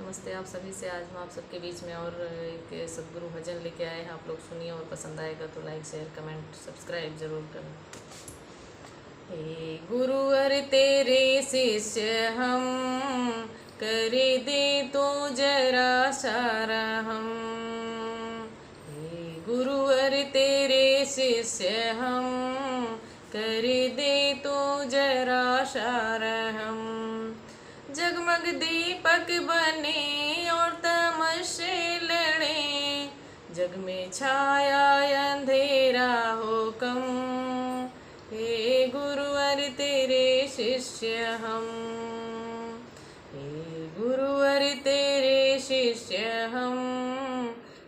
नमस्ते आप सभी से। आज मैं आप सबके बीच में और एक सदगुरु भजन लेके आए हैं। आप लोग सुनिए और पसंद आएगा तो लाइक शेयर कमेंट सब्सक्राइब जरूर करना। हे गुरुवर तेरे शिष्य हम, कर दे तो जरा सारा हम। हे गुरुवर तेरे शिष्य हम, कर दे तो जरा सारा हम। जगमग दीपक बने और तमसे लड़े, जग में छाया अंधेरा हो कम। हे गुरुवर तेरे शिष्य हम, हे गुरुवर तेरे शिष्य हम,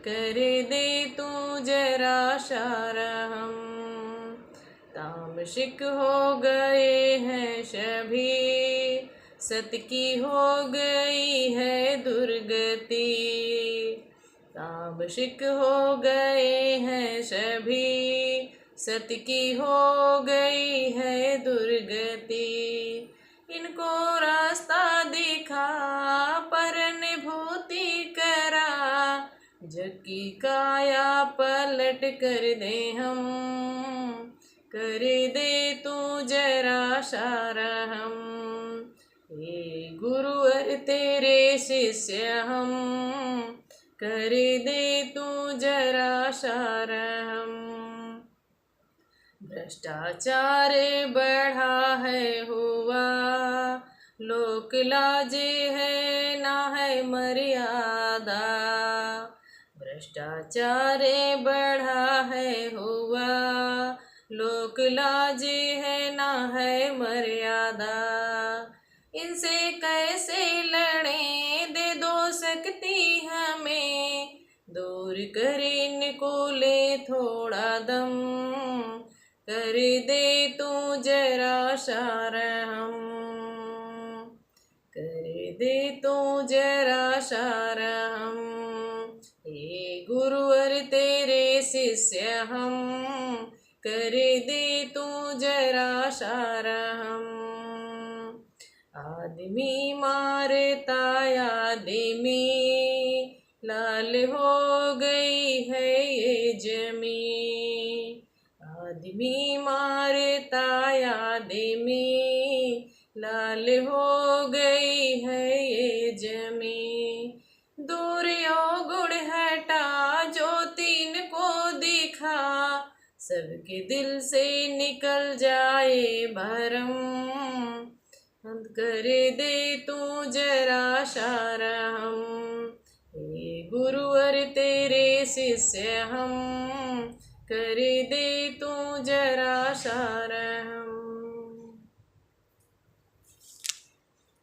कर दे तू जरा सारा हम। तामसिक हो गए हैं सभी, सत की हो गई है दुर्गति। तामसिक हो गए हैं सभी, सत की हो गई है दुर्गति। इनको रास्ता दिखा पर अनुभूति करा, जग की काया पलट कर दे हम। कर दे तू जरा सारा हम। हे गुरुवर तेरे शिष्य हम, कर दे तू जरा सारा हम। भ्रष्टाचार बढ़ा है हुआ, लोक लाजे है ना है मर्यादा। भ्रष्टाचार बढ़ा है हुआ, लोक लाजे है ना है मर्यादा। इनसे कैसे लड़े, दे दो शक्ति हमें, दूर कर इनको ले थोड़ा दम। कर दे तू जरा सारा हम, कर दे तू जरा सारा हम। हे गुरुवर तेरे शिष्य हम, कर दे तू जरा सारा हम। आदमी मारता आदमी, लाल हो गई है ये जमी। आदमी मारता आदमी, लाल हो गई है ये जमी। दूर गुण हटा जो तीन को दिखा, सबके दिल से निकल जाए भरम। अंत कर दे तू जरा सारा हम। हे गुरुवर तेरे शिष्य हम, कर दे तू जरा सारा